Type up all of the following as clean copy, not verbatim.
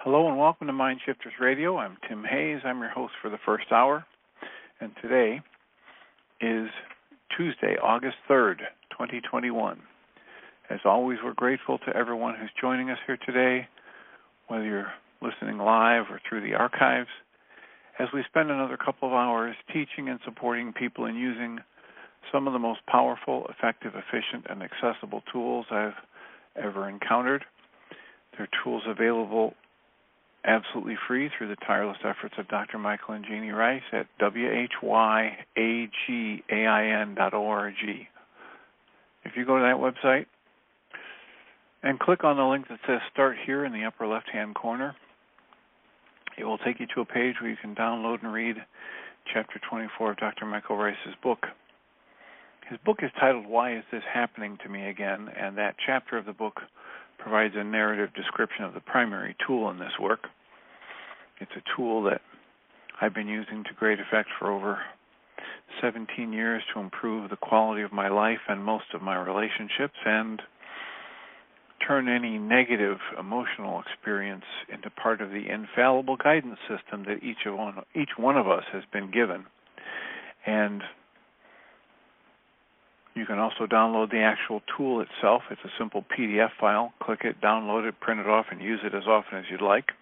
Hello and welcome to Mind Shifters Radio. I'm Tim Hayes. I'm your host for the first hour. And today is Tuesday, August 3rd, 2021. As always, we're grateful to everyone who's joining us here today, whether you're listening live or through the archives, as we spend another couple of hours teaching and supporting people in using some of the most powerful, effective, efficient, and accessible tools I've ever encountered. They're tools available absolutely free through the tireless efforts of Dr. Michael and Jeannie Rice at whyagain.org. If you go to that website and click on the link that says Start Here in the upper left-hand corner, it will take you to a page where you can download and read Chapter 24 of Dr. Michael Rice's book. His book is titled, Why Is This Happening to Me Again? And that chapter of the book provides a narrative description of the primary tool in this work. It's a tool that I've been using to great effect for over 17 years to improve the quality of my life and most of my relationships and turn any negative emotional experience into part of the infallible guidance system that each one of us has been given. And you can also download the actual tool itself. It's a simple PDF file. Click it, download it, print it off, and use it as often as you'd like.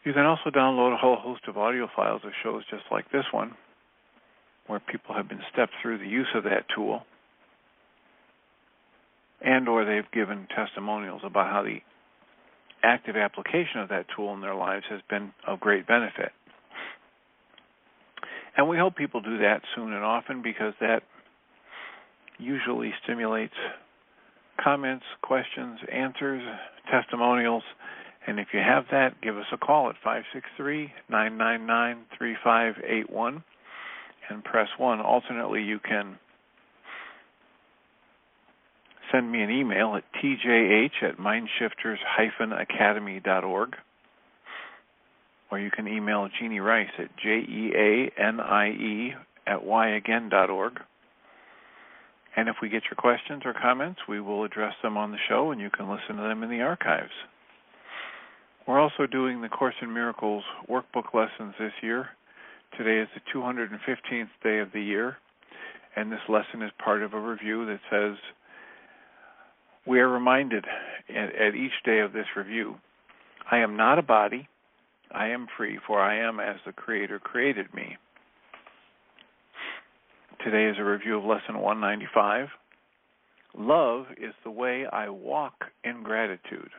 You can also download a whole host of audio files of shows just like this one, where people have been stepped through the use of that tool, and or they've given testimonials about how the active application of that tool in their lives has been of great benefit. And we hope people do that soon and often because that usually stimulates comments, questions, answers, testimonials. And if you have that, give us a call at 563-999-3581 and press 1. Alternately, you can send me an email at tjh@mindshifters-academy.org. Or you can email Jeannie Rice at jeanie@yagain.org. And if we get your questions or comments, we will address them on the show, and you can listen to them in the archives. We're also doing the Course in Miracles workbook lessons this year. Today is the 215th day of the year, and this lesson is part of a review that says, we are reminded at each day of this review, I am not a body, I am free, for I am as the Creator created me. Today is a review of Lesson 195. Love is the way I walk in gratitude.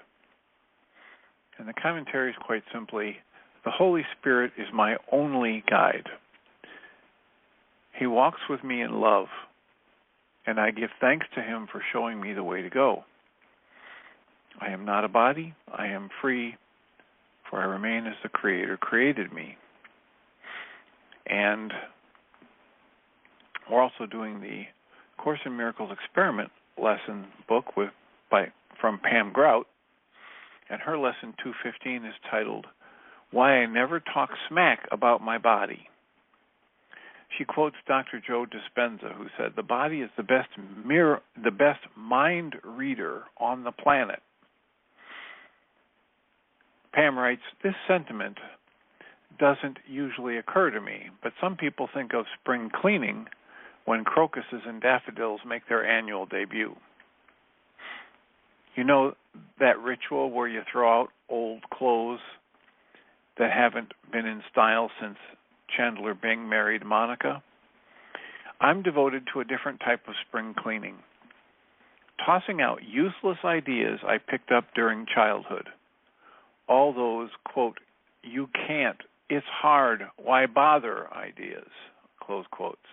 And the commentary is quite simply, the Holy Spirit is my only guide. He walks with me in love, and I give thanks to Him for showing me the way to go. I am not a body, I am free, for I remain as the Creator created me. And we're also doing the Course in Miracles experiment lesson book from Pam Grout, and her lesson 215 is titled, Why I Never Talk Smack About My Body. She quotes Dr. Joe Dispenza, who said, the body is the best mind reader on the planet. Pam writes, this sentiment doesn't usually occur to me, but some people think of spring cleaning when crocuses and daffodils make their annual debut. You know that ritual where you throw out old clothes that haven't been in style since Chandler Bing married Monica? I'm devoted to a different type of spring cleaning, tossing out useless ideas I picked up during childhood. All those, quote, you can't, it's hard, why bother ideas, close quotes.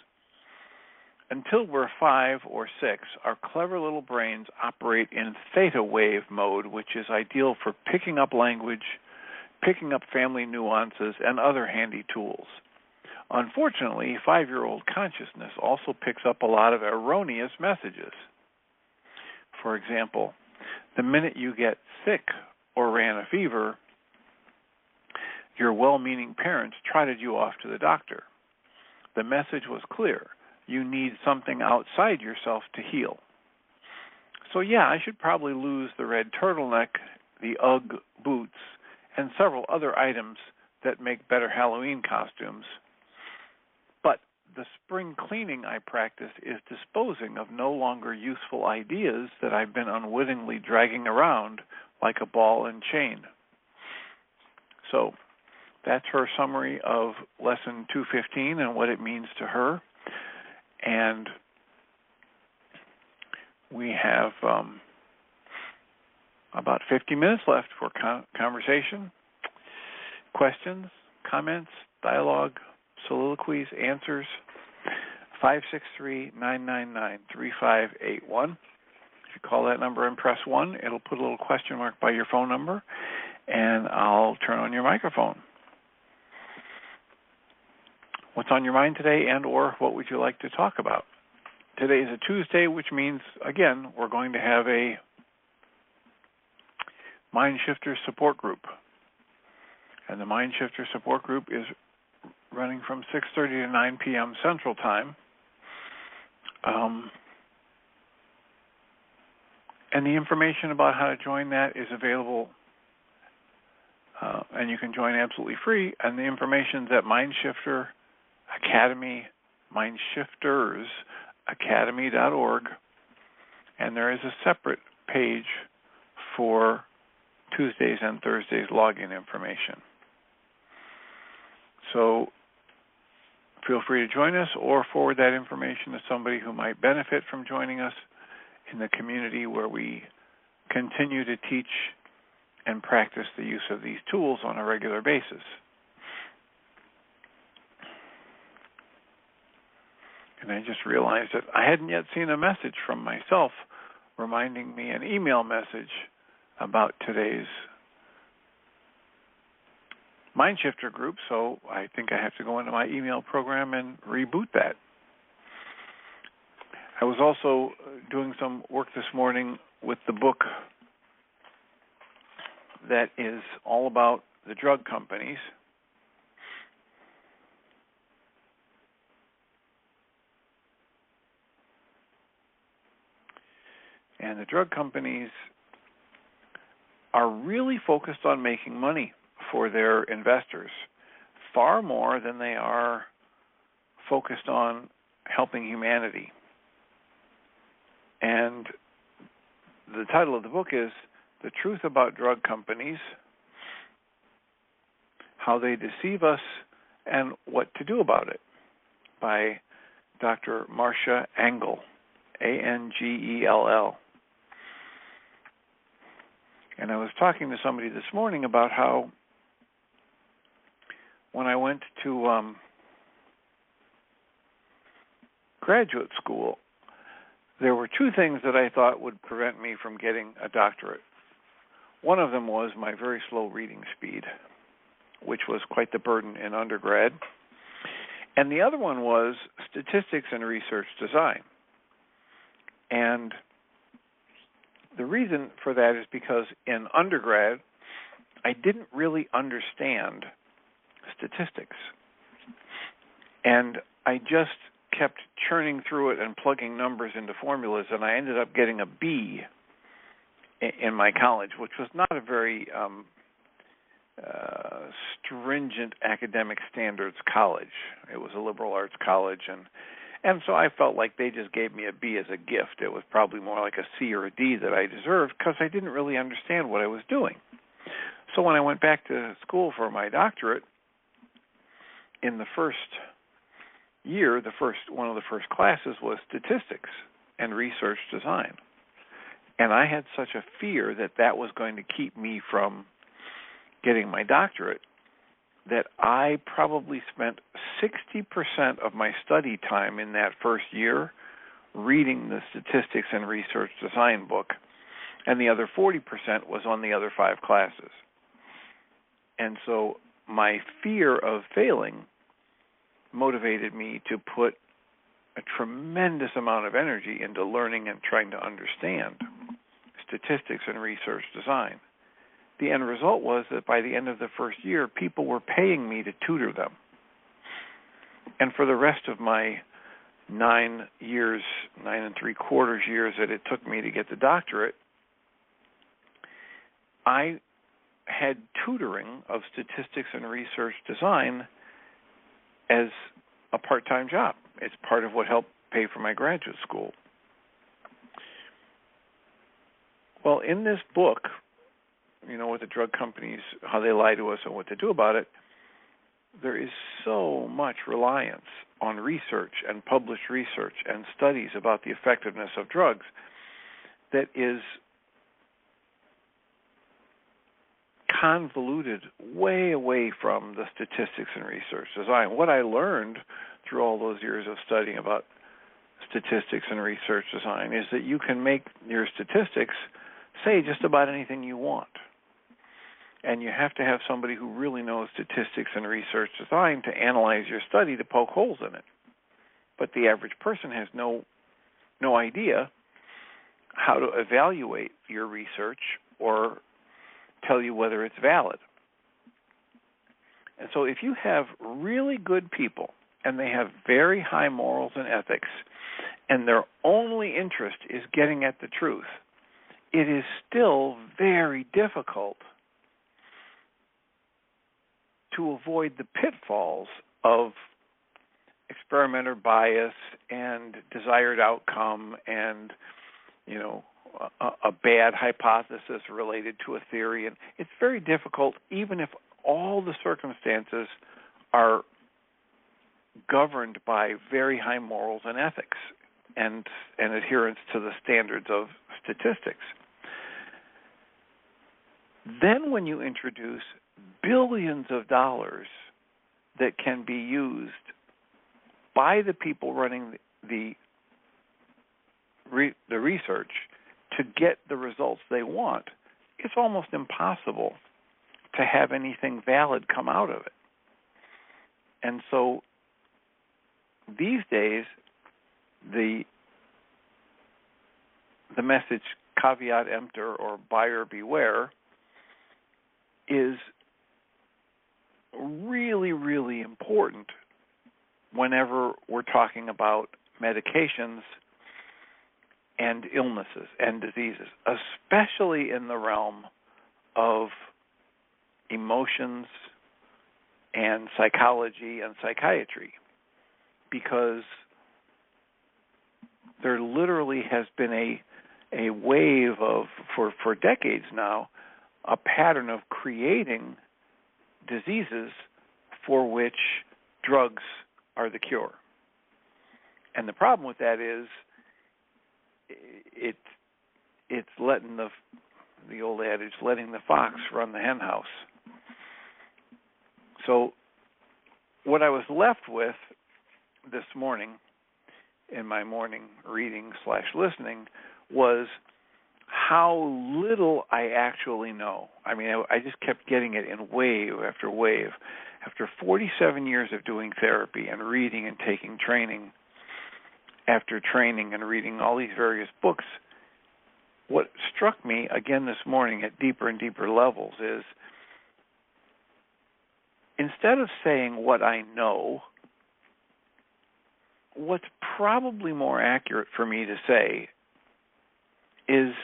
Until we're 5 or 6, our clever little brains operate in theta wave mode, which is ideal for picking up language, picking up family nuances, and other handy tools. Unfortunately, 5-year-old consciousness also picks up a lot of erroneous messages. For example, the minute you get sick or ran a fever, your well-meaning parents trotted you off to the doctor. The message was clear. You need something outside yourself to heal. So yeah, I should probably lose the red turtleneck the UGG boots, and several other items that make better Halloween costumes. But the spring cleaning I practice is disposing of no longer useful ideas that I've been unwittingly dragging around like a ball and chain. So that's her summary of Lesson 215 and what it means to her. And we have about 50 minutes left for conversation, questions, comments, dialogue, soliloquies, answers. 563-999-3581. If you call that number and press 1, it'll put a little question mark by your phone number, and I'll turn on your microphone. What's on your mind today, and or what would you like to talk about? Today is a Tuesday, which means, again, we're going to have a Mind Shifter support group. And the Mind Shifter support group is running from 6:30 to 9 p.m. Central Time. And the information about how to join that is available, and you can join absolutely free. And the information's at Mind Shifter Academy, mindshiftersacademy.org, and there is a separate page for Tuesdays and Thursdays login information. So feel free to join us or forward that information to somebody who might benefit from joining us in the community where we continue to teach and practice the use of these tools on a regular basis. And I just realized that I hadn't yet seen a message from myself reminding me, an email message about today's Mind Shifter group, so I think I have to go into my email program and reboot that. I was also doing some work this morning with the book that is all about the drug companies. And the drug companies are really focused on making money for their investors, far more than they are focused on helping humanity. And the title of the book is The Truth About Drug Companies, How They Deceive Us and What to Do About It, by Dr. Marcia Angell, Angell. And I was talking to somebody this morning about how when I went to graduate school, there were two things that I thought would prevent me from getting a doctorate. One of them was my very slow reading speed, which was quite the burden in undergrad. And the other one was statistics and research design. And the reason for that is because in undergrad, I didn't really understand statistics. And I just kept churning through it and plugging numbers into formulas, and I ended up getting a B in my college, which was not a very stringent academic standards college. It was a liberal arts college, and so I felt like they just gave me a B as a gift. It was probably more like a C or a D that I deserved because I didn't really understand what I was doing. So when I went back to school for my doctorate, in the first year, one of the first classes was statistics and research design. And I had such a fear that that was going to keep me from getting my doctorate that I probably spent 60% of my study time in that first year reading the statistics and research design book, and the other 40% was on the other 5 classes. And so my fear of failing motivated me to put a tremendous amount of energy into learning and trying to understand statistics and research design. The end result was that by the end of the first year, people were paying me to tutor them. And for the rest of my 9 3/4 years that it took me to get the doctorate, I had tutoring of statistics and research design as a part-time job. It's part of what helped pay for my graduate school. Well, in this book, with the drug companies, how they lie to us and what to do about it, there is so much reliance on research and published research and studies about the effectiveness of drugs that is convoluted way away from the statistics and research design. What I learned through all those years of studying about statistics and research design is that you can make your statistics say just about anything you want. And you have to have somebody who really knows statistics and research design to analyze your study to poke holes in it. But the average person has no idea how to evaluate your research or tell you whether it's valid. And so if you have really good people and they have very high morals and ethics and their only interest is getting at the truth, it is still very difficult to avoid the pitfalls of experimenter bias and desired outcome and, a bad hypothesis related to a theory. And it's very difficult, even if all the circumstances are governed by very high morals and ethics and adherence to the standards of statistics. Then when you introduce billions of dollars that can be used by the people running the research to get the results they want, it's almost impossible to have anything valid come out of it. And so these days, the message caveat emptor or buyer beware is really, really important whenever we're talking about medications and illnesses and diseases, especially in the realm of emotions and psychology and psychiatry, because there literally has been a wave of, for decades now, a pattern of creating diseases for which drugs are the cure. And the problem with that is it's letting the old adage, letting the fox run the hen house. So what I was left with this morning in my morning reading / listening was how little I actually know. I mean, I just kept getting it in wave after wave. After 47 years of doing therapy and reading and taking training after training and reading all these various books, what struck me again this morning at deeper and deeper levels is instead of saying what I know, what's probably more accurate for me to say is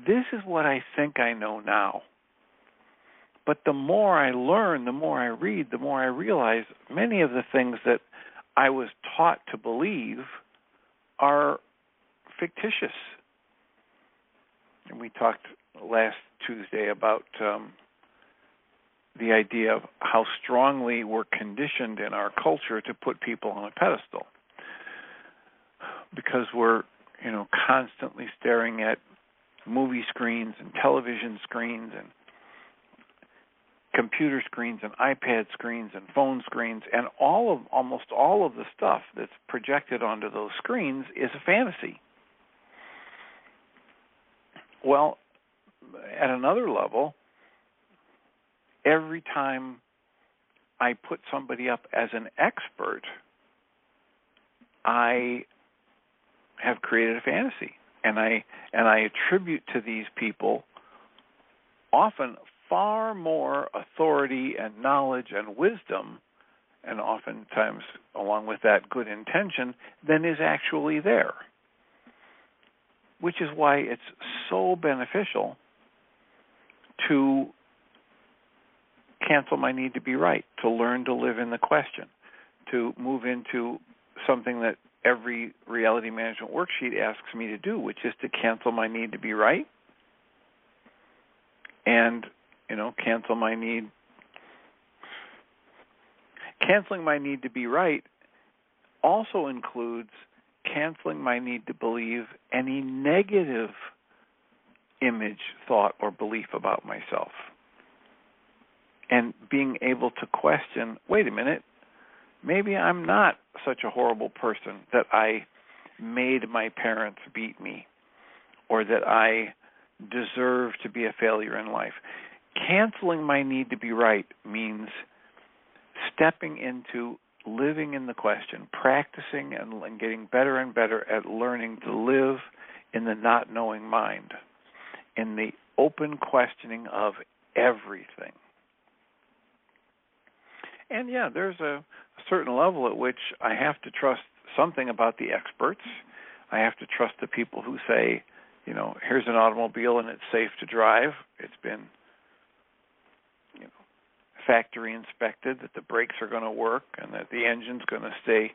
this is what I think I know now. But the more I learn, the more I read, the more I realize many of the things that I was taught to believe are fictitious. And we talked last Tuesday about the idea of how strongly we're conditioned in our culture to put people on a pedestal, because we're constantly staring at movie screens and television screens and computer screens and iPad screens and phone screens, and almost all of the stuff that's projected onto those screens is a fantasy. Well, at another level, every time I put somebody up as an expert, I have created a fantasy, and I attribute to these people often far more authority and knowledge and wisdom, and oftentimes along with that good intention, than is actually there. Which is why it's so beneficial to cancel my need to be right, to learn to live in the question, to move into something that every reality management worksheet asks me to do, which is to cancel my need to be right and, cancel my need. Canceling my need to be right also includes canceling my need to believe any negative image, thought, or belief about myself. And being able to question, wait a minute, maybe I'm not such a horrible person that I made my parents beat me or that I deserve to be a failure in life. Canceling my need to be right means stepping into living in the question, practicing and getting better and better at learning to live in the not knowing mind, in the open questioning of everything. And yeah, there's a certain level at which I have to trust something about the experts. I have to trust the people who say, here's an automobile and it's safe to drive. It's been, factory inspected, that the brakes are going to work and that the engine's going to stay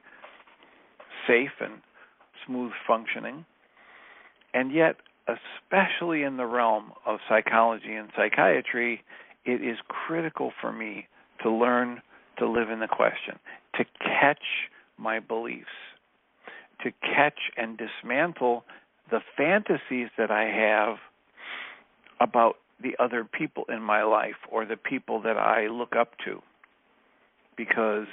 safe and smooth functioning. And yet, especially in the realm of psychology and psychiatry, it is critical for me to learn to live in the question, to catch my beliefs, to catch and dismantle the fantasies that I have about the other people in my life or the people that I look up to, because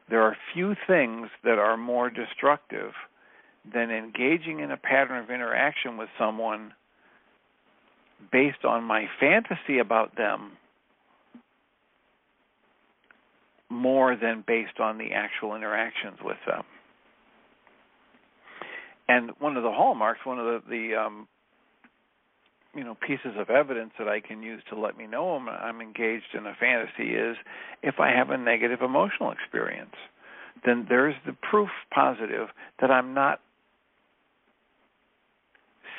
there are few things that are more destructive than engaging in a pattern of interaction with someone based on my fantasy about them more than based on the actual interactions with them. And one of the hallmarks, one of the pieces of evidence that I can use to let me know I'm engaged in a fantasy is if I have a negative emotional experience. Then there's the proof positive that I'm not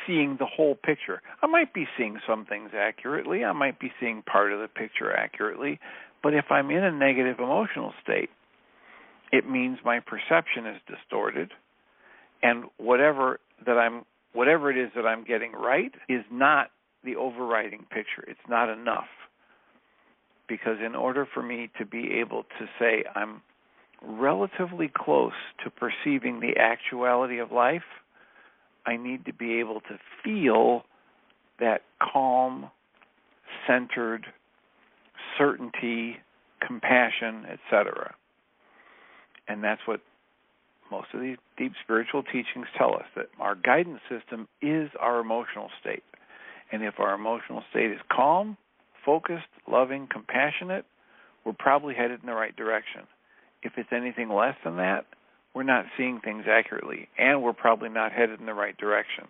seeing the whole picture. I might be seeing some things accurately. I might be seeing part of the picture accurately. But if I'm in a negative emotional state, it means my perception is distorted. And whatever it is that I'm getting right is not the overriding picture. It's not enough. Because in order for me to be able to say I'm relatively close to perceiving the actuality of life, I need to be able to feel that calm, centered certainty, compassion, etc. And that's what most of these deep spiritual teachings tell us, that our guidance system is our emotional state. And if our emotional state is calm, focused, loving, compassionate, we're probably headed in the right direction. If it's anything less than that, we're not seeing things accurately, and we're probably not headed in the right direction.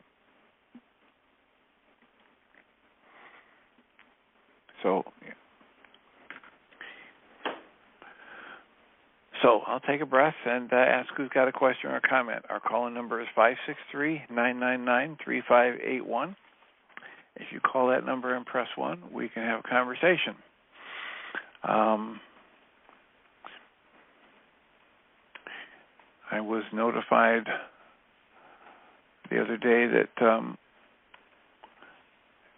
So I'll take a breath and ask who's got a question or a comment. Our call-in number is 563-999-3581. If you call that number and press 1, we can have a conversation. I was notified the other day that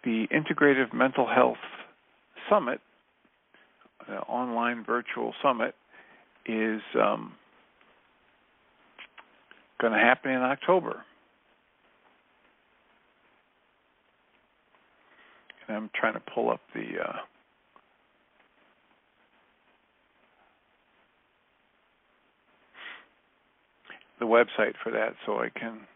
the Integrative Mental Health Summit, the online virtual summit, is going to happen in October. And I'm trying to pull up the website for that so I can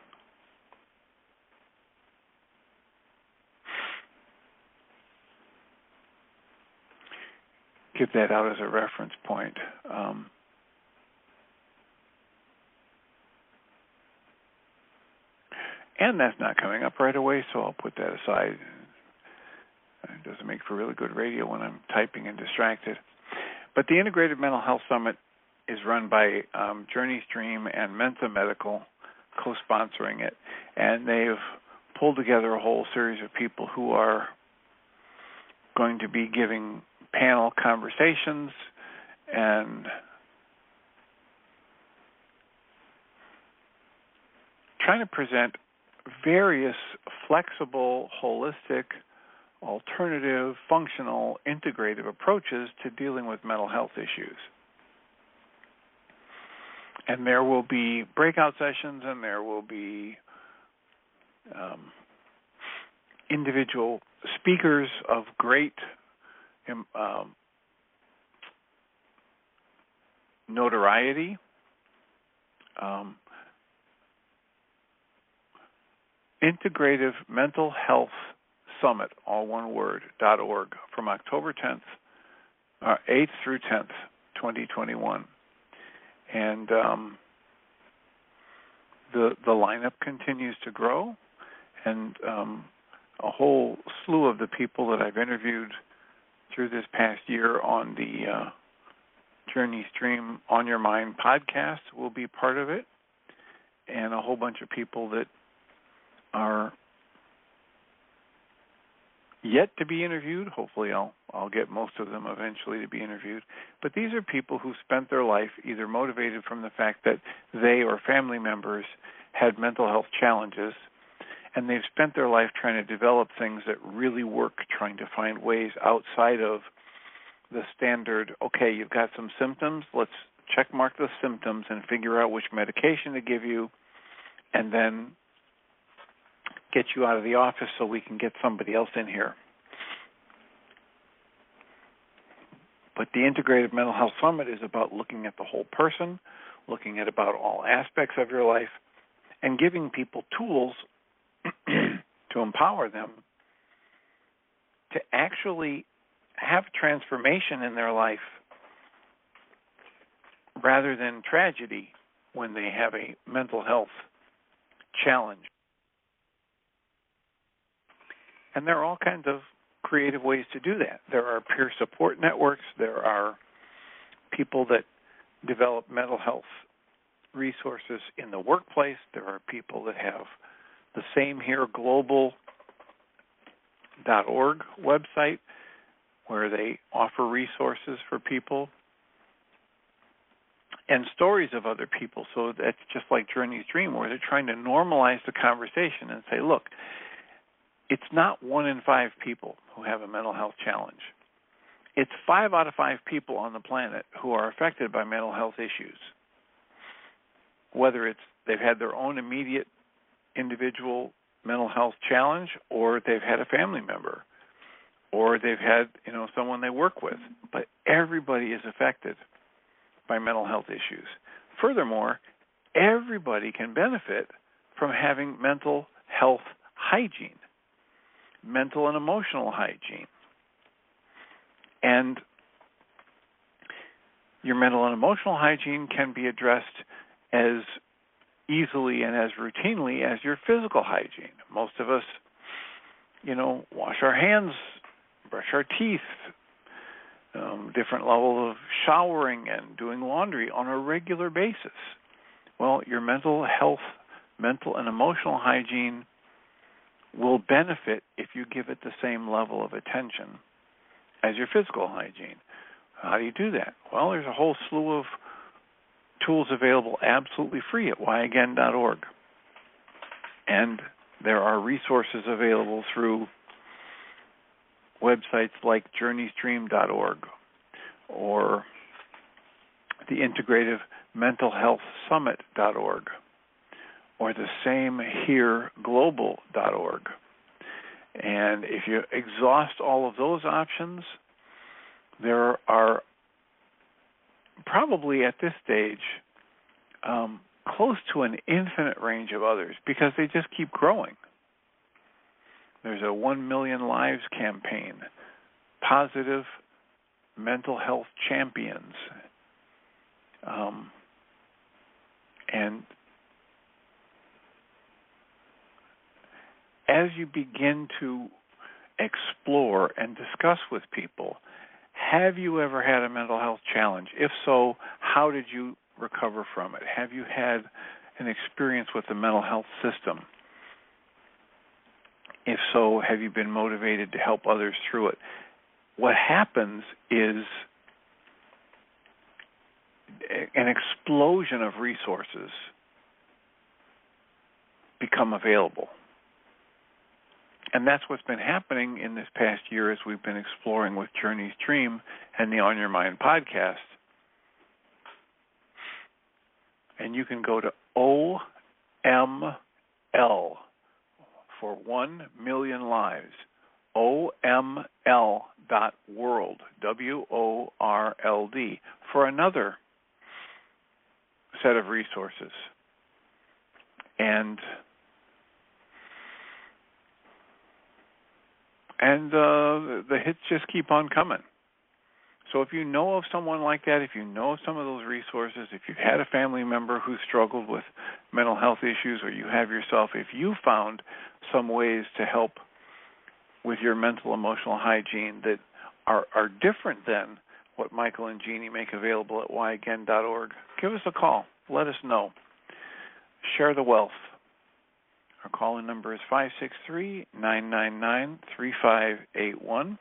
give that out as a reference point. And that's not coming up right away, so I'll put that aside. It doesn't make for really good radio when I'm typing and distracted. But the Integrated Mental Health Summit is run by Journey Stream and Mensa Medical, co-sponsoring it. And they've pulled together a whole series of people who are going to be giving panel conversations and trying to present various flexible, holistic, alternative, functional, integrative approaches to dealing with mental health issues. And there will be breakout sessions, and there will be individual speakers of great notoriety. Integrative Mental Health Summit, all one word, .org, from October 8th through 10th, 2021. And the lineup continues to grow, and a whole slew of the people that I've interviewed through this past year on the Journey Stream On Your Mind podcast will be part of it, and a whole bunch of people that are yet to be interviewed. Hopefully I'll get most of them eventually to be interviewed. But these are people who spent their life either motivated from the fact that they or family members had mental health challenges, and they've spent their life trying to develop things that really work, trying to find ways outside of the standard, okay, you've got some symptoms, let's check mark the symptoms and figure out which medication to give you, and then get you out of the office so we can get somebody else in here. But the Integrative Mental Health Summit is about looking at the whole person, looking at about all aspects of your life, and giving people tools to empower them to actually have transformation in their life rather than tragedy when they have a mental health challenge. And there are all kinds of creative ways to do that. There are peer support networks. There are people that develop mental health resources in the workplace. There are people that have the Same Here Global.org website where they offer resources for people and stories of other people. So that's just like Journey's Dream, where they're trying to normalize the conversation and say, look, it's not 1 in 5 people who have a mental health challenge. It's 5 out of 5 people on the planet who are affected by mental health issues, whether it's they've had their own immediate individual mental health challenge, or they've had a family member, or they've had someone they work with. But everybody is affected by mental health issues. Furthermore, everybody can benefit from having mental health hygiene, mental and emotional hygiene. And your mental and emotional hygiene can be addressed as easily and as routinely as your physical hygiene. Most of us, wash our hands, brush our teeth, different level of showering and doing laundry on a regular basis. Well, your mental and emotional hygiene will benefit if you give it the same level of attention as your physical hygiene. How do you do that? Well, there's a whole slew of tools available absolutely free at whyagain.org. And there are resources available through websites like journeystream.org or the Integrative Mental Health Summit.org or the Same Here Global.org. And if you exhaust all of those options, there are probably at this stage close to an infinite range of others because they just keep growing. There's a 1 Million Lives campaign, Positive Mental Health Champions, and as you begin to explore and discuss with people, have you ever had a mental health challenge? If so, how did you recover from it? Have you had an experience with the mental health system? If so, have you been motivated to help others through it? What happens is an explosion of resources become available. And that's what's been happening in this past year as we've been exploring with Journey's Dream and the On Your Mind podcast. And you can go to OML for 1 million lives, OML.world, WORLD, for another set of resources. And the hits just keep on coming. So if you know of someone like that, if you know of some of those resources, if you've had a family member who struggled with mental health issues, or you have yourself, if you found some ways to help with your mental emotional hygiene that are different than what Michael and Jeannie make available at whyagain.org, give us a call. Let us know. Share the wealth. Our call-in number is 563-999-3581.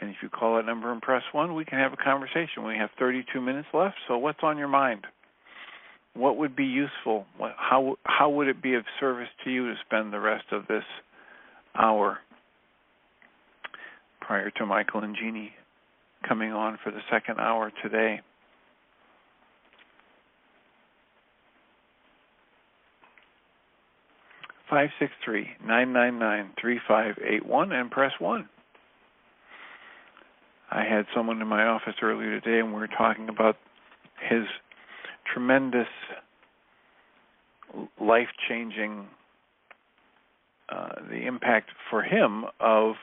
And if you call that number and press 1, we can have a conversation. We have 32 minutes left, so what's on your mind? What would be useful? How would it be of service to you to spend the rest of this hour prior to Michael and Jeannie coming on for the second hour today? (563-999-3581) and press 1. I had someone in my office earlier today, and we were talking about his tremendous life-changing, the impact for him of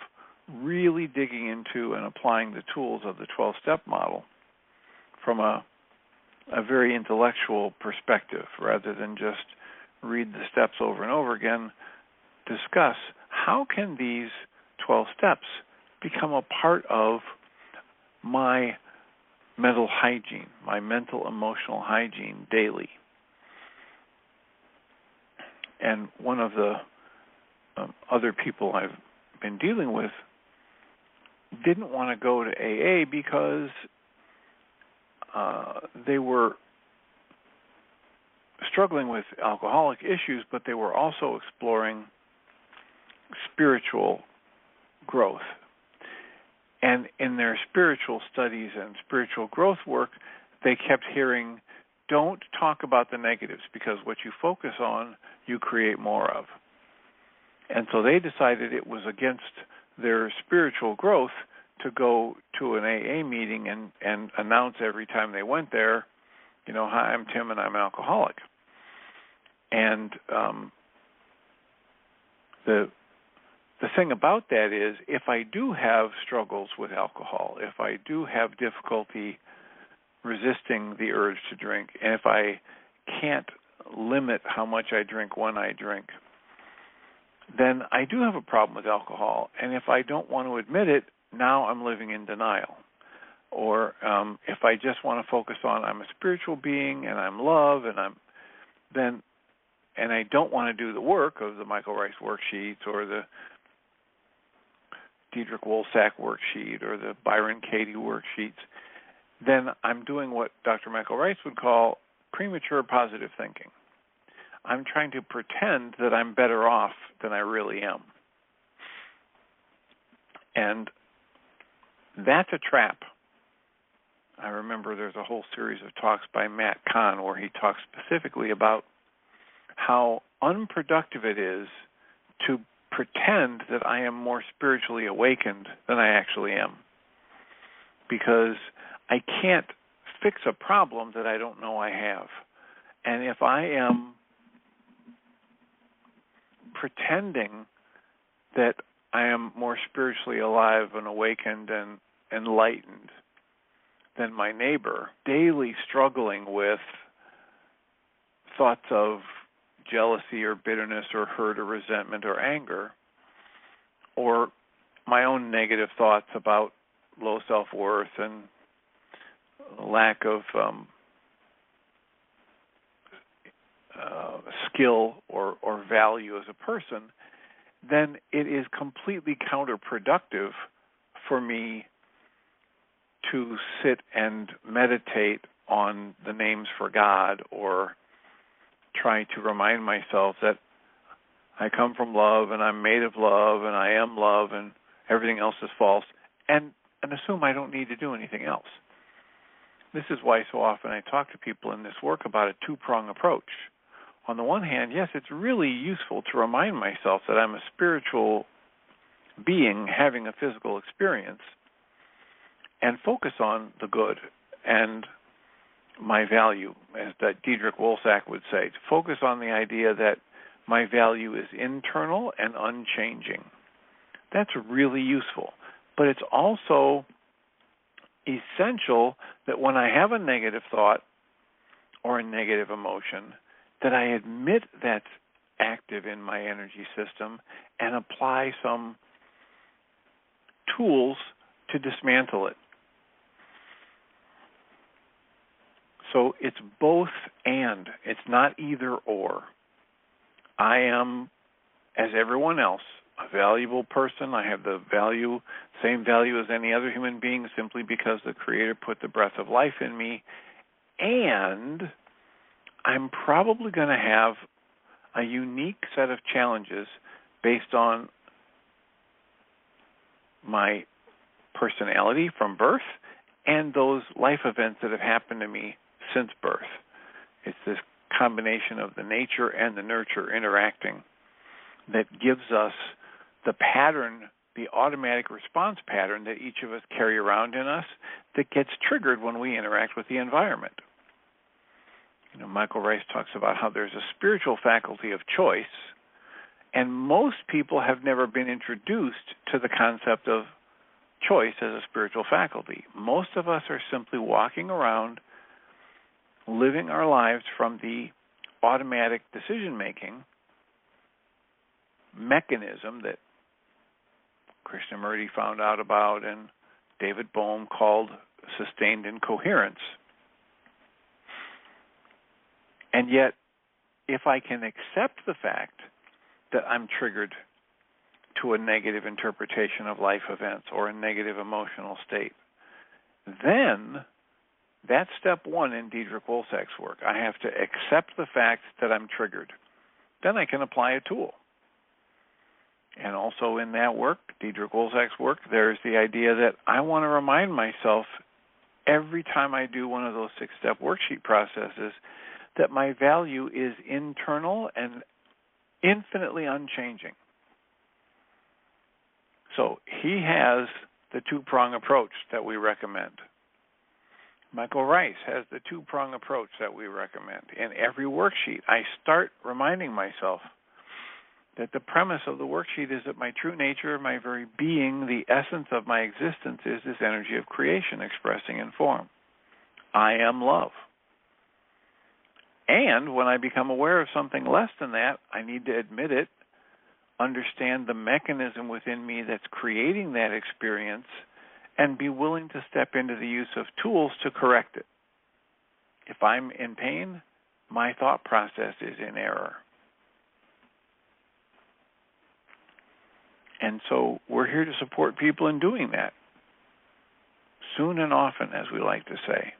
really digging into and applying the tools of the 12-step model from a very intellectual perspective, rather than just read the steps over and over again. Discuss how can these 12 steps become a part of my mental hygiene, my mental emotional hygiene daily. And one of the other people I've been dealing with didn't want to go to AA because they were struggling with alcoholic issues, but they were also exploring spiritual growth. And in their spiritual studies and spiritual growth work, they kept hearing, don't talk about the negatives, because what you focus on, you create more of. And so they decided it was against their spiritual growth to go to an AA meeting and announce every time they went there, hi, I'm Tim and I'm an alcoholic. And the thing about that is, if I do have struggles with alcohol, if I do have difficulty resisting the urge to drink, and if I can't limit how much I drink when I drink, then I do have a problem with alcohol. And if I don't want to admit it, now I'm living in denial. Or if I just want to focus on I'm a spiritual being and I'm love and I don't want to do the work of the Michael Rice worksheets or the Diedrich Wolsack worksheet or the Byron Katie worksheets, then I'm doing what Dr. Michael Rice would call premature positive thinking. I'm trying to pretend that I'm better off than I really am. And that's a trap. I remember there's a whole series of talks by Matt Kahn where he talks specifically about how unproductive it is to pretend that I am more spiritually awakened than I actually am. Because I can't fix a problem that I don't know I have. And if I am pretending that I am more spiritually alive and awakened and enlightened than my neighbor, daily struggling with thoughts of jealousy or bitterness or hurt or resentment or anger, or my own negative thoughts about low self-worth and lack of skill or value as a person, then it is completely counterproductive for me to sit and meditate on the names for God or try to remind myself that I come from love and I'm made of love and I am love and everything else is false, and assume I don't need to do anything else. This is why so often I talk to people in this work about a two-prong approach. On the one hand, yes, it's really useful to remind myself that I'm a spiritual being having a physical experience and focus on the good and my value, as that Diederik Wolsak would say. To focus on the idea that my value is internal and unchanging. That's really useful. But it's also essential that when I have a negative thought or a negative emotion, that I admit that's active in my energy system and apply some tools to dismantle it. So it's both and. It's not either or. I am, as everyone else, a valuable person. I have the same value as any other human being simply because the Creator put the breath of life in me. And I'm probably going to have a unique set of challenges based on my personality from birth and those life events that have happened to me since birth. It's this combination of the nature and the nurture interacting that gives us the pattern, the automatic response pattern that each of us carry around in us that gets triggered when we interact with the environment. Michael Rice talks about how there's a spiritual faculty of choice, and most people have never been introduced to the concept of choice as a spiritual faculty. Most of us are simply walking around living our lives from the automatic decision-making mechanism that Krishnamurti found out about and David Bohm called sustained incoherence. And yet, if I can accept the fact that I'm triggered to a negative interpretation of life events or a negative emotional state, then that's step one in Diederik Wolsak's work. I have to accept the fact that I'm triggered. Then I can apply a tool. And also in that work, Diederik Wolsak's work, there's the idea that I want to remind myself every time I do one of those 6-step worksheet processes that my value is internal and infinitely unchanging. So he has the two-prong approach that we recommend. Michael Rice has the two-prong approach that we recommend. In every worksheet, I start reminding myself that the premise of the worksheet is that my true nature, my very being, the essence of my existence is this energy of creation expressing in form. I am love. And when I become aware of something less than that, I need to admit it, understand the mechanism within me that's creating that experience, and be willing to step into the use of tools to correct it. If I'm in pain, my thought process is in error. And so we're here to support people in doing that, soon and often, as we like to say.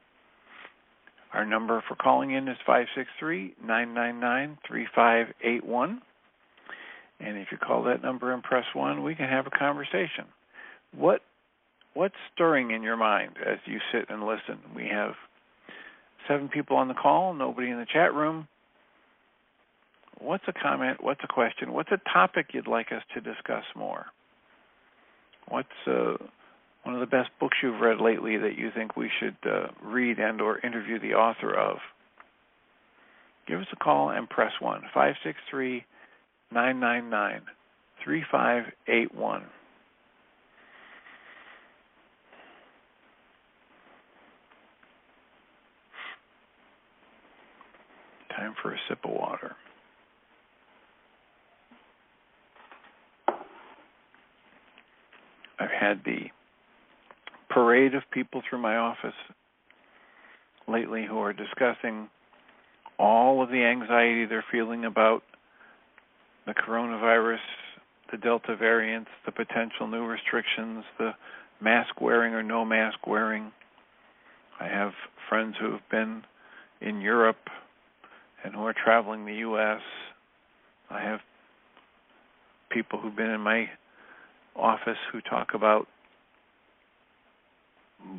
Our number for calling in is 563-999-3581. And if you call that number and press 1, we can have a conversation. What's stirring in your mind as you sit and listen? We have 7 people on the call, nobody in the chat room. What's a comment? What's a question? What's a topic you'd like us to discuss more? What's one of the best books you've read lately that you think we should read and or interview the author of? Give us a call and press 1, 563-999-3581. Time for a sip of water. I've had the parade of people through my office lately who are discussing all of the anxiety they're feeling about the coronavirus, the Delta variants, the potential new restrictions, the mask wearing or no mask wearing. I have friends who have been in Europe and who are traveling the U.S. I have people who've been in my office who talk about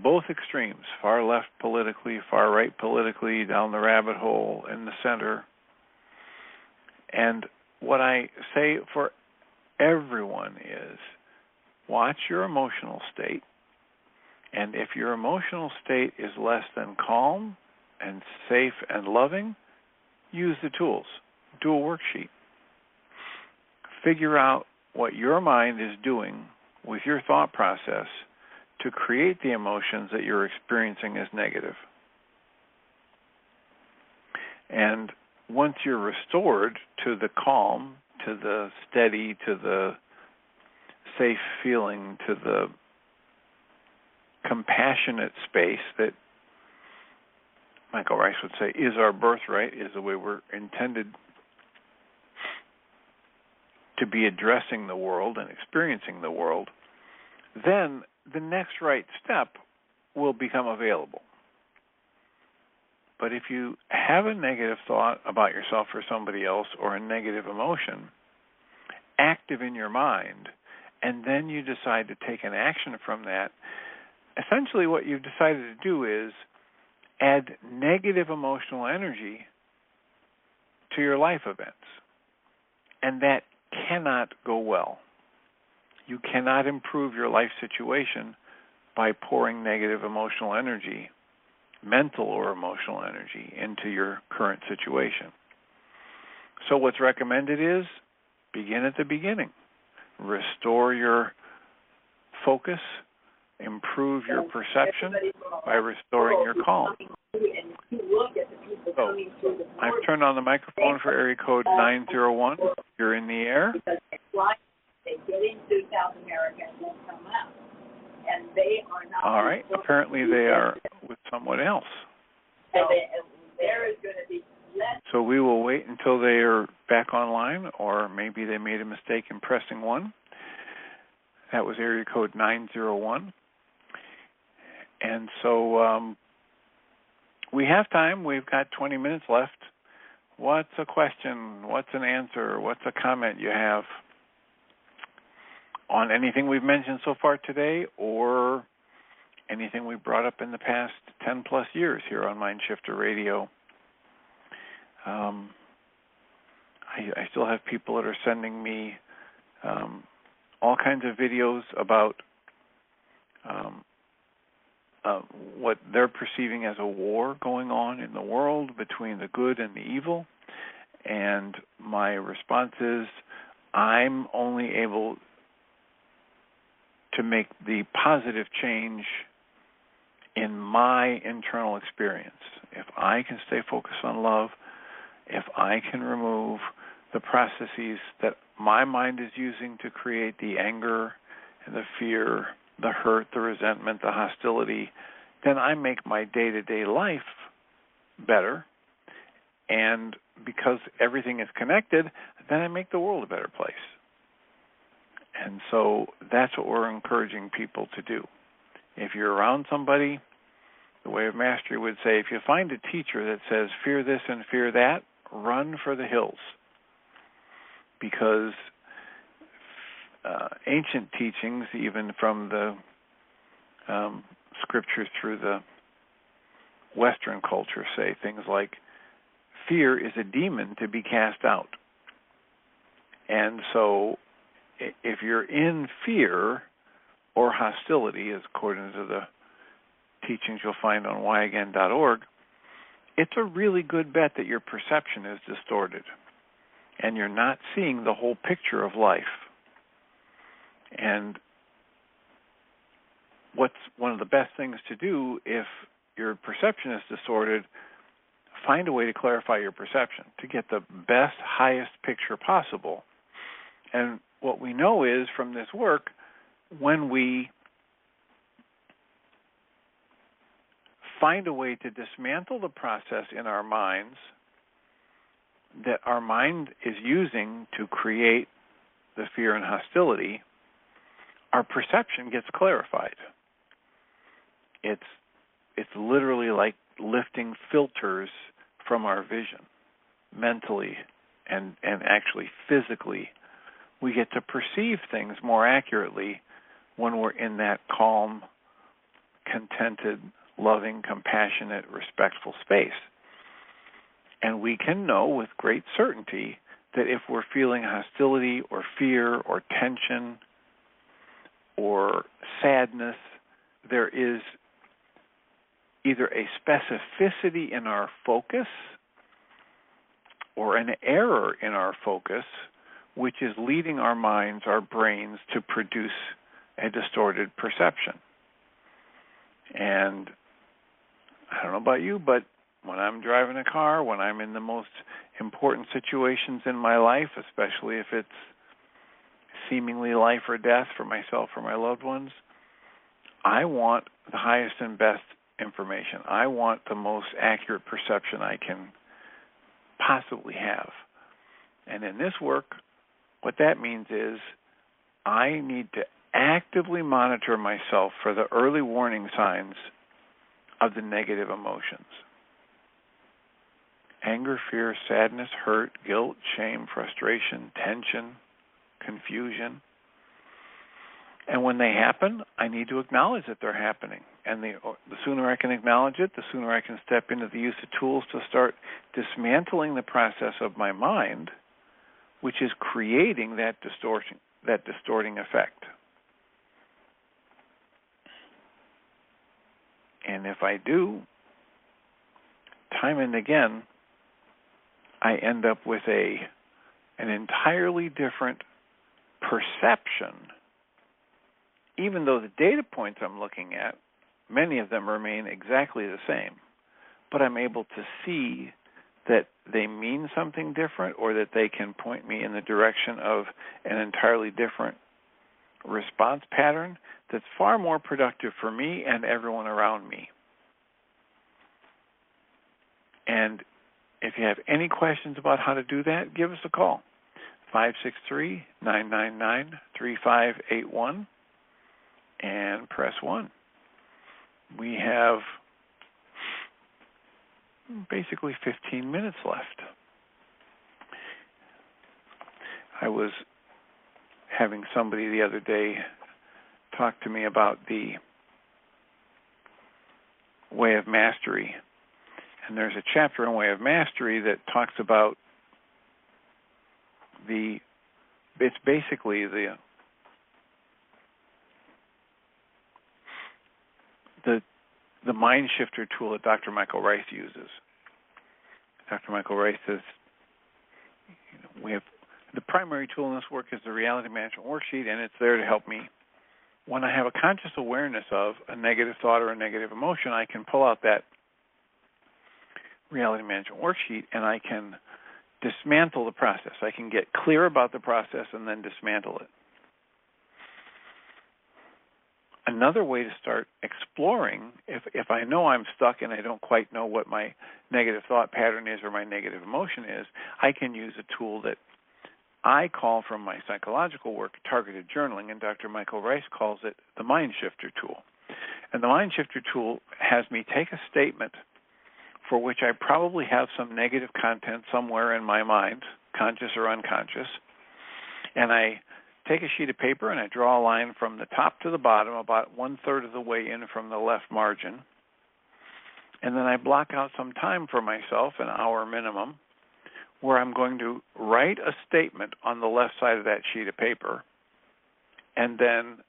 both extremes, far left politically, far right politically, down the rabbit hole, in the center. And what I say for everyone is watch your emotional state. And if your emotional state is less than calm and safe and loving, use the tools. Do a worksheet. Figure out what your mind is doing with your thought process to create the emotions that you're experiencing as negative. And once you're restored to the calm, to the steady, to the safe feeling, to the compassionate space that Michael Rice would say is our birthright, is the way we're intended to be addressing the world and experiencing the world, then the next right step will become available. But if you have a negative thought about yourself or somebody else, or a negative emotion active in your mind, and then you decide to take an action from that, essentially what you've decided to do is add negative emotional energy to your life events. And that cannot go well. You cannot improve your life situation by pouring negative emotional energy, mental or emotional energy, into your current situation. So what's recommended is begin at the beginning. Restore your focus, improve your perception by restoring your calm. So, I've turned on the microphone for area code 901. You're in the air. They get into South America and then come out. And they are not. All right. Apparently they are with someone else. And there is going to be less. So we will wait until they are back online, or maybe they made a mistake in pressing 1. That was area code 901. And so we have time. We've got 20 minutes left. What's a question? What's an answer? What's a comment you have on anything we've mentioned so far today, or anything we brought up in the past 10-plus years here on Mindshifter Radio? I still have people that are sending me all kinds of videos about what they're perceiving as a war going on in the world between the good and the evil. And my response is, I'm only able to make the positive change in my internal experience. If I can stay focused on love, if I can remove the processes that my mind is using to create the anger and the fear, the hurt, the resentment, the hostility, then I make my day-to-day life better. And because everything is connected, then I make the world a better place. And so that's what we're encouraging people to do. If you're around somebody, the Way of Mastery would say, if you find a teacher that says, fear this and fear that, run for the hills. Because ancient teachings, even from the scriptures through the Western culture, say things like, fear is a demon to be cast out. And so if you're in fear or hostility, as according to the teachings you'll find on whyagain.org, it's a really good bet that your perception is distorted and you're not seeing the whole picture of life. And what's one of the best things to do if your perception is distorted, find a way to clarify your perception to get the best, highest picture possible. And what we know is from this work, when we find a way to dismantle the process in our minds that our mind is using to create the fear and hostility, our perception gets clarified. It's literally like lifting filters from our vision, mentally and actually physically. We get to perceive things more accurately when we're in that calm, contented, loving, compassionate, respectful space. And we can know with great certainty that if we're feeling hostility or fear or tension or sadness, there is either a specificity in our focus or an error in our focus, which is leading our minds, our brains, to produce a distorted perception. And I don't know about you, but when I'm driving a car, when I'm in the most important situations in my life, especially if it's seemingly life or death for myself or my loved ones, I want the highest and best information. I want the most accurate perception I can possibly have. And in this work, what that means is I need to actively monitor myself for the early warning signs of the negative emotions. Anger, fear, sadness, hurt, guilt, shame, frustration, tension, confusion. And when they happen, I need to acknowledge that they're happening. And the sooner I can acknowledge it, the sooner I can step into the use of tools to start dismantling the process of my mind, which is creating that distorting effect. And if I do, time and again, I end up with an entirely different perception, even though the data points I'm looking at, many of them remain exactly the same, but I'm able to see that they mean something different or that they can point me in the direction of an entirely different response pattern that's far more productive for me and everyone around me. And if you have any questions about how to do that, give us a call, 563-999-3581, and press 1. We have basically 15 minutes left. I was having somebody the other day talk to me about the Way of Mastery. And there's a chapter in Way of Mastery that talks about it's basically the mind shifter tool that Dr. Michael Rice uses. Dr. Michael Rice says, we have the primary tool in this work is the reality management worksheet, and it's there to help me. When I have a conscious awareness of a negative thought or a negative emotion, I can pull out that reality management worksheet and I can dismantle the process. I can get clear about the process and then dismantle it. Another way to start exploring, if I know I'm stuck and I don't quite know what my negative thought pattern is or my negative emotion is, I can use a tool that I call from my psychological work targeted journaling, and Dr. Michael Rice calls it the mind shifter tool. And the mind shifter tool has me take a statement for which I probably have some negative content somewhere in my mind, conscious or unconscious, and I take a sheet of paper and I draw a line from the top to the bottom, about 1/3 of the way in from the left margin, and then I block out some time for myself, an hour minimum, where I'm going to write a statement on the left side of that sheet of paper and then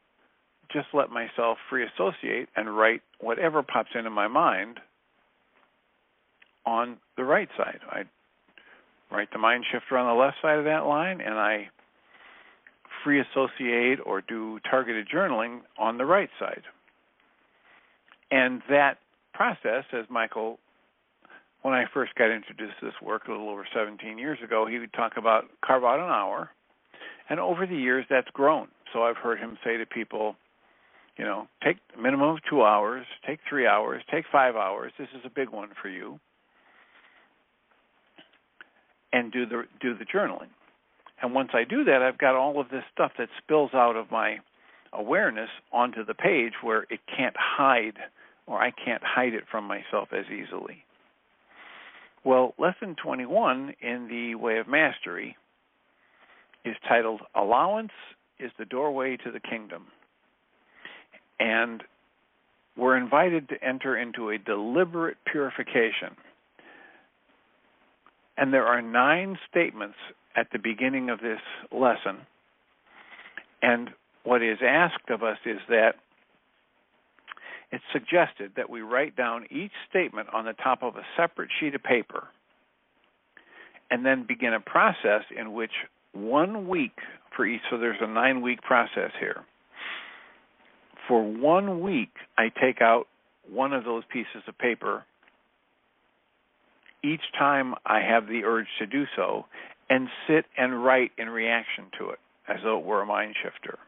just let myself free associate and write whatever pops into my mind on the right side. I write the mind shifter on the left side of that line, and I free associate or do targeted journaling on the right side. And that process, as Michael, when I first got introduced to this work a little over 17 years ago, he would talk about carve out an hour, and over the years that's grown. So I've heard him say to people, take a minimum of 2 hours, take 3 hours, take 5 hours. This is a big one for you. And do the journaling. And once I do that, I've got all of this stuff that spills out of my awareness onto the page where it can't hide, or I can't hide it from myself as easily. Well, Lesson 21 in the Way of Mastery is titled, Allowance is the Doorway to the Kingdom. And we're invited to enter into a deliberate purification. And there are 9 statements at the beginning of this lesson. And what is asked of us is that it's suggested that we write down each statement on the top of a separate sheet of paper and then begin a process in which 1 week for each, so there's a 9-week process here. For 1 week, I take out one of those pieces of paper each time I have the urge to do so and sit and write in reaction to it as though it were a mind shifter.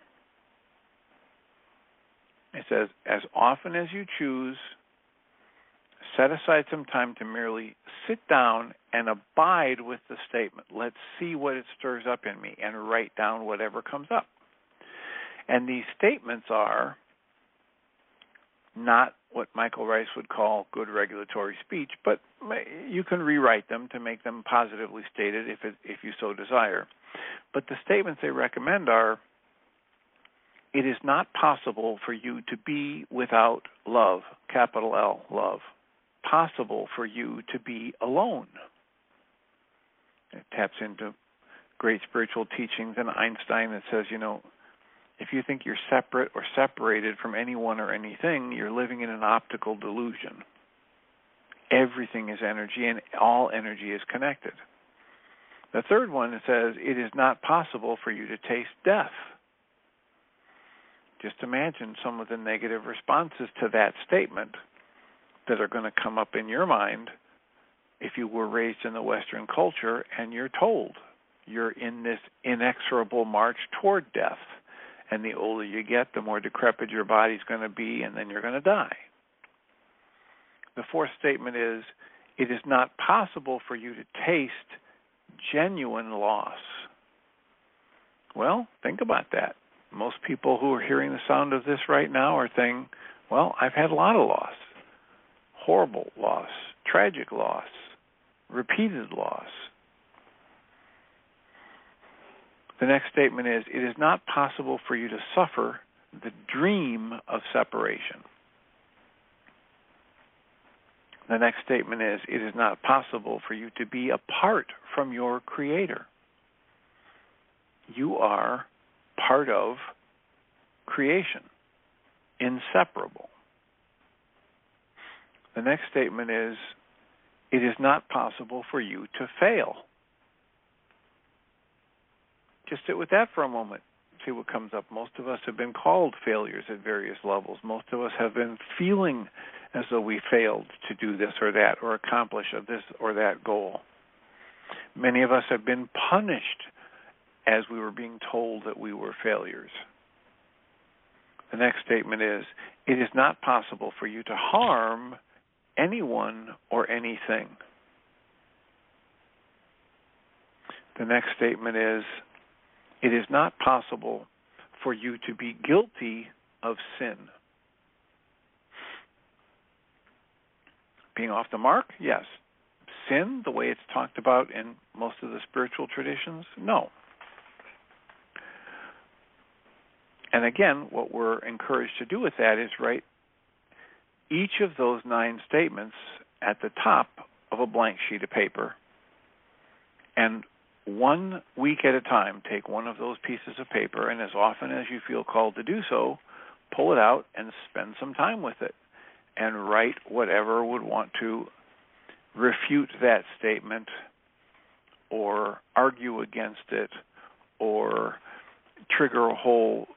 It says, as often as you choose, set aside some time to merely sit down and abide with the statement. Let's see what it stirs up in me and write down whatever comes up. And these statements are not what Michael Rice would call good regulatory speech, but you can rewrite them to make them positively stated if you so desire. But the statements they recommend are, it is not possible for you to be without love, capital L, love. Possible for you to be alone. It taps into great spiritual teachings and Einstein that says, if you think you're separate or separated from anyone or anything, you're living in an optical delusion. Everything is energy, and all energy is connected. The third one says, it is not possible for you to taste death. Just imagine some of the negative responses to that statement that are going to come up in your mind if you were raised in the Western culture and you're told you're in this inexorable march toward death. And the older you get, the more decrepit your body's going to be, and then you're going to die. The fourth statement is, it is not possible for you to taste genuine loss. Well, think about that. Most people who are hearing the sound of this right now are thinking, well, I've had a lot of loss. Horrible loss, tragic loss, repeated loss. The next statement is, it is not possible for you to suffer the dream of separation. The next statement is, it is not possible for you to be apart from your Creator. You are part of creation, inseparable. The next statement is, it is not possible for you to fail. Just sit with that for a moment. See what comes up. Most of us have been called failures at various levels. Most of us have been feeling as though we failed to do this or that or accomplish this or that goal. Many of us have been punished as we were being told that we were failures. The next statement is, it is not possible for you to harm anyone or anything. The next statement is, it is not possible for you to be guilty of sin. Being off the mark? Yes. Sin, the way it's talked about in most of the spiritual traditions? No. And again, what we're encouraged to do with that is write each of those 9 statements at the top of a blank sheet of paper. And 1 week at a time, take one of those pieces of paper, and as often as you feel called to do so, pull it out and spend some time with it and write whatever would want to refute that statement or argue against it or trigger a whole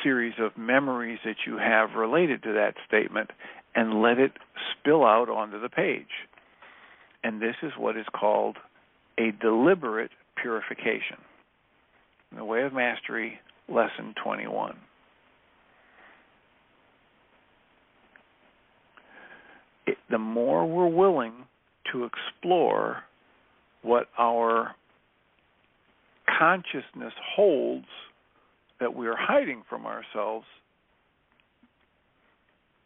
series of memories that you have related to that statement and let it spill out onto the page. And this is what is called a deliberate purification. In the Way of Mastery, Lesson 21. The more we're willing to explore what our consciousness holds that we are hiding from ourselves,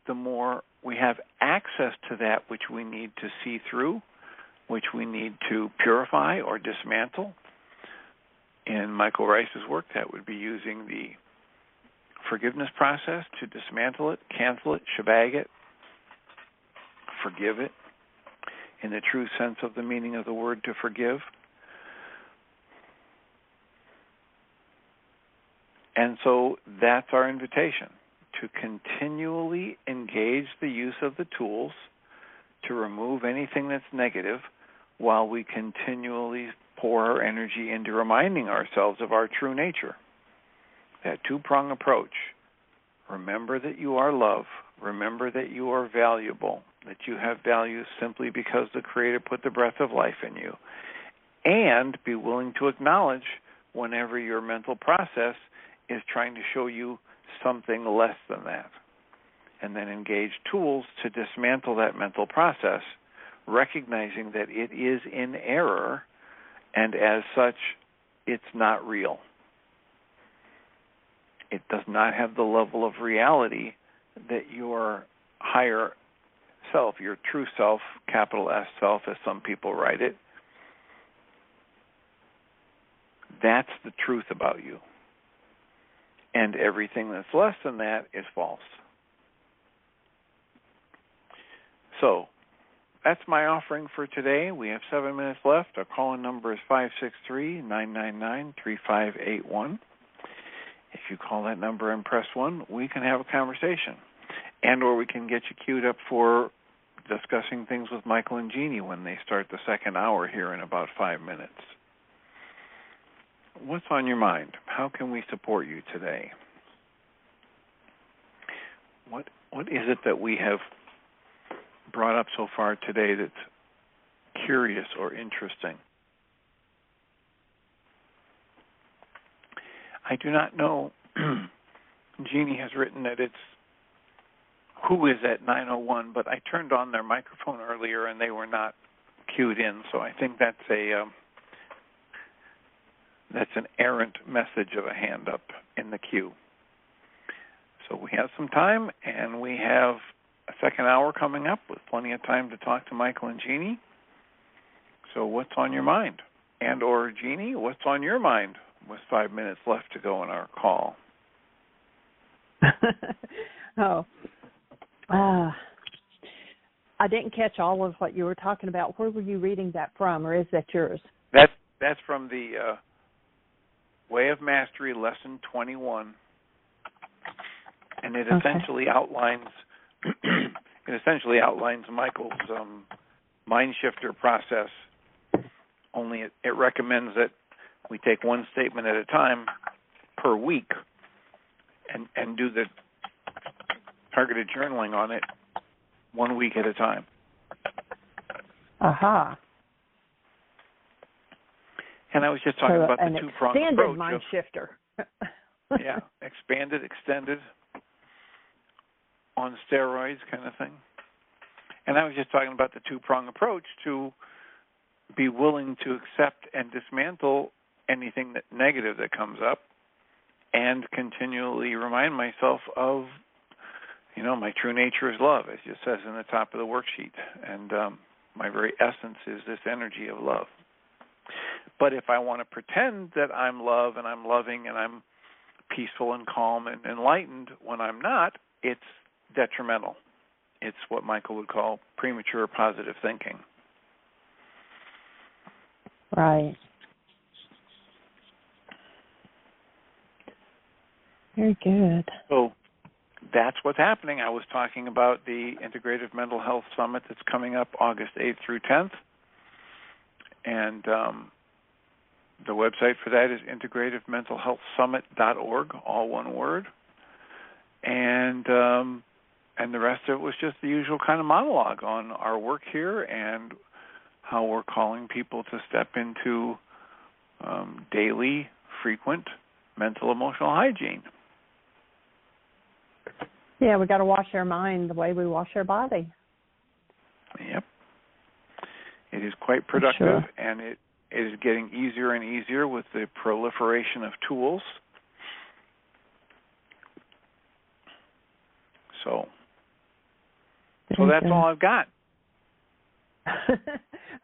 the more we have access to that which we need to see through, which we need to purify or dismantle. In Michael Rice's work, that would be using the forgiveness process to dismantle it, cancel it, shebag it, forgive it, in the true sense of the meaning of the word to forgive. And so that's our invitation, to continually engage the use of the tools to remove anything that's negative while we continually pour our energy into reminding ourselves of our true nature. That two-prong approach. Remember that you are love. Remember that you are valuable, that you have value simply because the Creator put the breath of life in you. And be willing to acknowledge whenever your mental process is trying to show you something less than that. And then engage tools to dismantle that mental process, recognizing that it is in error, and as such, it's not real. It does not have the level of reality that your higher self, your true self, capital S self, as some people write it, that's the truth about you. And everything that's less than that is false. So, that's my offering for today. We have 7 minutes left. Our call-in number is 563-999-3581. If you call that number and press 1, we can have a conversation. And or we can get you queued up for discussing things with Michael and Jeannie when they start the second hour here in about 5 minutes. What's on your mind? How can we support you today? What is it that we have brought up so far today that's curious or interesting? I do not know. Jeannie has written that it's who is at 9:01, but I turned on their microphone earlier and they were not queued in, so I think that's an errant message of a hand up in the queue. So we have some time, and we have a second hour coming up with plenty of time to talk to Michael and Jeannie. So what's on your mind? And or Jeannie, what's on your mind with 5 minutes left to go in our call? I didn't catch all of what you were talking about. Where were you reading that from, or is that yours? That's from the Way of Mastery, Lesson 21, and it essentially outlines Michael's mind shifter process. Only it recommends that we take one statement at a time per week, and do the targeted journaling on it 1 week at a time. Aha. And I was just talking about the two-pronged approach. Expanded mind shifter. Yeah, expanded, extended, on steroids kind of thing. And I was just talking about the two-pronged approach to be willing to accept and dismantle anything negative that comes up, and continually remind myself of, my true nature is love, as it says in the top of the worksheet. And my very essence is this energy of love. But if I want to pretend that I'm love and I'm loving and I'm peaceful and calm and enlightened when I'm not, it's detrimental. It's what Michael would call premature positive thinking. Right. Very good. So that's what's happening. I was talking about the Integrative Mental Health Summit that's coming up August 8th through 10th. And the website for that is integrativementalhealthsummit.org, all one word. And the rest of it was just the usual kind of monologue on our work here and how we're calling people to step into daily, frequent mental, emotional hygiene. Yeah, we got to wash our mind the way we wash our body. Yep. It is quite productive, and It is getting easier and easier with the proliferation of tools. So that's all I've got.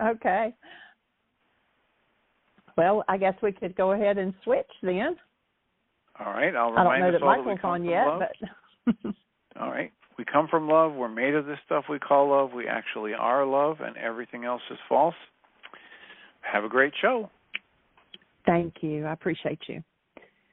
Okay. Well, I guess we could go ahead and switch then. All right. I'll I don't remind know us that all that we Michael's come on from yet, love. but All right. We come from love. We're made of this stuff we call love. We actually are love, and everything else is false. Have a great show. thank you. I appreciate you.